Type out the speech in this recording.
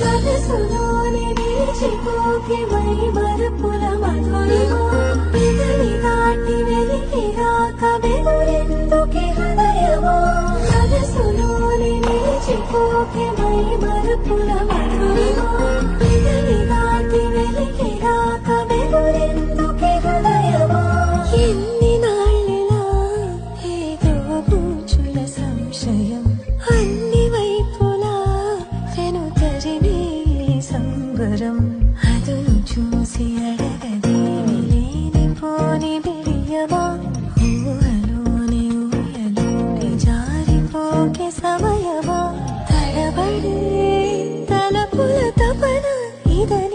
మనసులోని నిలిచిపోకే మై మరుపుల మధురిమా పెదవి దాటి వెలికి రాక వెలురెందుకే హృదయమా మనసులోని నిలిచిపోకే మై మరుపుల మధురిమా పెదవి దాటి వెలికి రాక వెలురెందుకే హృదయమా ఎన్ని నాళ్ళిలా ఏదో పూచుల సంశయం అన్ని వైపులా వెనుతరినే సంబరం అదును చూసి అడగదేమి లేనిపోని బిడియమా ఊహలోని ఊయలోని జారిపోకే సమయమా తడబడే తలపుల తపన ఇదని